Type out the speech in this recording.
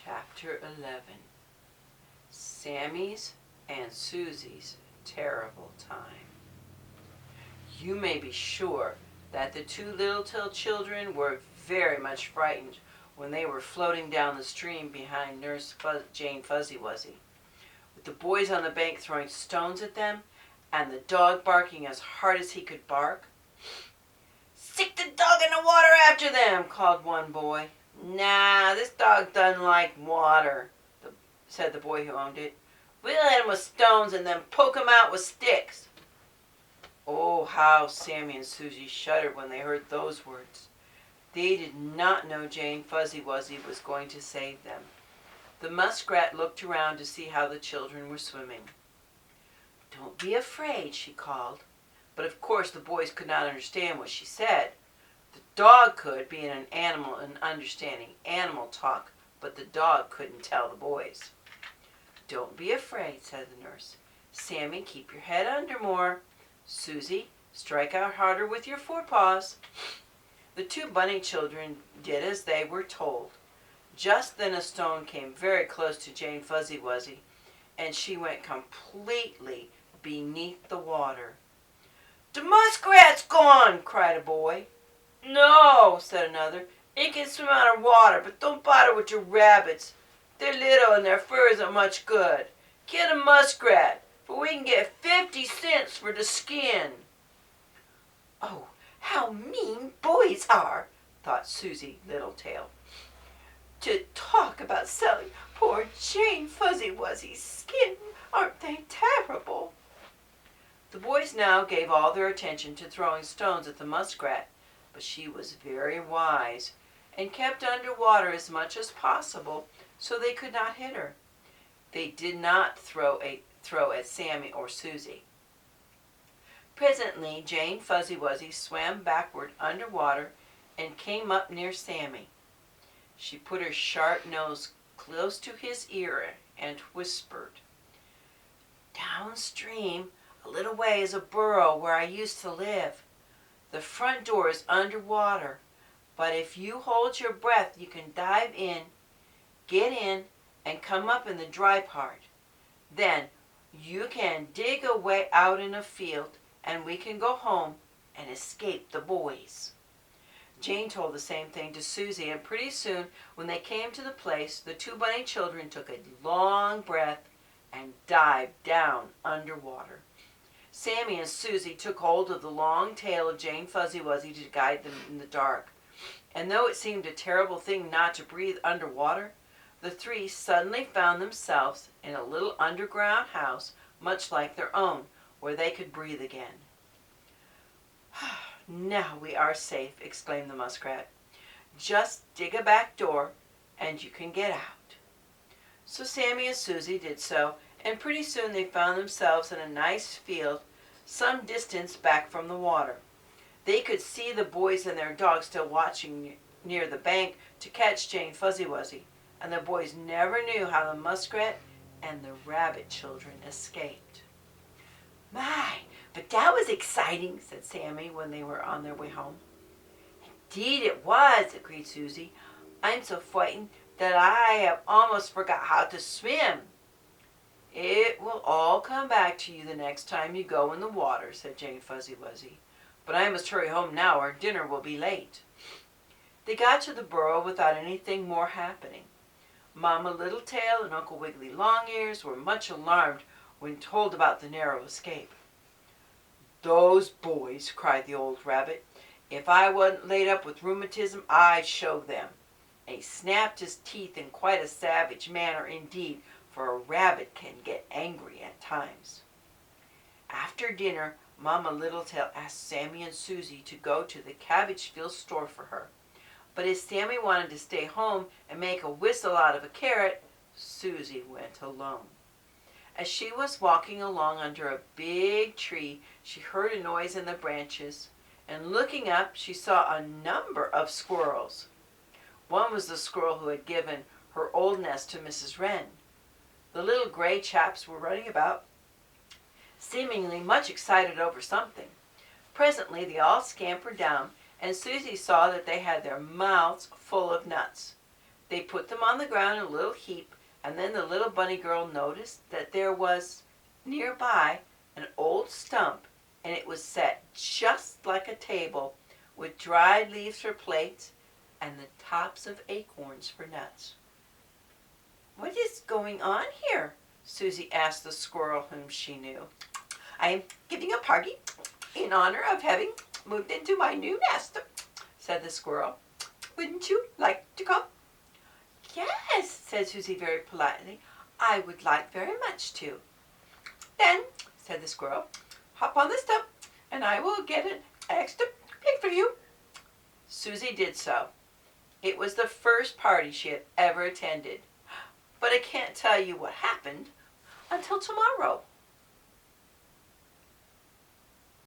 Chapter 11. Sammie's and Susie's Terrible Time. You may be sure that the two little children were very much frightened when they were floating down the stream behind Nurse Jane Fuzzy Wuzzy, with the boys on the bank throwing stones at them and the dog barking as hard as he could bark. "Stick the dog in the water after them," called one boy. "Nah, this dog doesn't like water," said the boy who owned it. "We'll hit him with stones and then poke him out with sticks." Oh, how Sammie and Susie shuddered when they heard those words. They did not know Jane Fuzzy Wuzzy was going to save them. The muskrat looked around to see how the children were swimming. "Don't be afraid," she called. But of course the boys could not understand what she said. The dog could, being an animal and understanding animal talk, but the dog couldn't tell the boys. "Don't be afraid," said the nurse. "Sammie, keep your head under more. Susie, strike out harder with your forepaws." The two bunny children did as they were told. Just then a stone came very close to Jane Fuzzy Wuzzy, and she went completely beneath the water. "The muskrat's gone!" cried a boy. "No," said another. "It can swim out of water, but don't bother with your rabbits. They're little and their fur isn't much good. Kill the muskrat, for we can get 50 cents for the skin." "Oh, how mean boys are," thought Susie Littletail. "To talk about selling poor Jane Fuzzy Wuzzy's skin. Aren't they terrible?" The boys now gave all their attention to throwing stones at the muskrat, but she was very wise and kept under water as much as possible so they could not hit her. They did not throw at Sammie or Susie. Presently Jane Fuzzy Wuzzy swam backward under water and came up near Sammie. She put her sharp nose close to his ear and whispered, "Downstream a little way is a burrow where I used to live. The front door is under water, but if you hold your breath you can dive in, get in, and come up in the dry part. Then you can dig a way out in a field and we can go home and escape the boys." Jane told the same thing to Susie, and pretty soon when they came to the place, the two bunny children took a long breath and dived down underwater. Sammie and Susie took hold of the long tail of Jane Fuzzy Wuzzy to guide them in the dark. And though it seemed a terrible thing not to breathe underwater, the three suddenly found themselves in a little underground house much like their own, where they could breathe again. "Now we are safe," exclaimed the muskrat. "Just dig a back door and you can get out." So Sammie and Susie did so, and pretty soon they found themselves in a nice field some distance back from the water. They could see the boys and their dog still watching near the bank to catch Jane Fuzzy Wuzzy, and the boys never knew how the muskrat and the rabbit children escaped. "My, but that was exciting," said Sammie when they were on their way home. "Indeed it was," agreed Susie. "I'm so frightened that I have almost forgot how to swim." "It will all come back to you the next time you go in the water," said Jane Fuzzy Wuzzy. "But I must hurry home now or dinner will be late." They got to the burrow without anything more happening. Mamma Littletail and Uncle Wiggily Longears were much alarmed when told about the narrow escape. "Those boys!" cried the old rabbit. "If I wasn't laid up with rheumatism, I'd show them." And he snapped his teeth in quite a savage manner indeed, for a rabbit can get angry at times. After dinner, Mamma Littletail asked Sammie and Susie to go to the cabbage field store for her. But as Sammie wanted to stay home and make a whistle out of a carrot, Susie went alone. As she was walking along under a big tree, she heard a noise in the branches, and looking up, she saw a number of squirrels. One was the squirrel who had given her old nest to Mrs. Wren. The little gray chaps were running about, seemingly much excited over something. Presently they all scampered down, and Susie saw that they had their mouths full of nuts. They put them on the ground in a little heap, and then the little bunny girl noticed that there was nearby an old stump, and it was set just like a table with dried leaves for plates and the tops of acorns for nuts. "What is going on here?" Susie asked the squirrel whom she knew. "I am giving a party in honor of having moved into my new nest," said the squirrel. "Wouldn't you like to come?" "Yes," said Susie very politely. "I would like very much to." "Then," said the squirrel, "hop on the stump and I will get an extra pig for you." Susie did so. It was the first party she had ever attended. But I can't tell you what happened until tomorrow.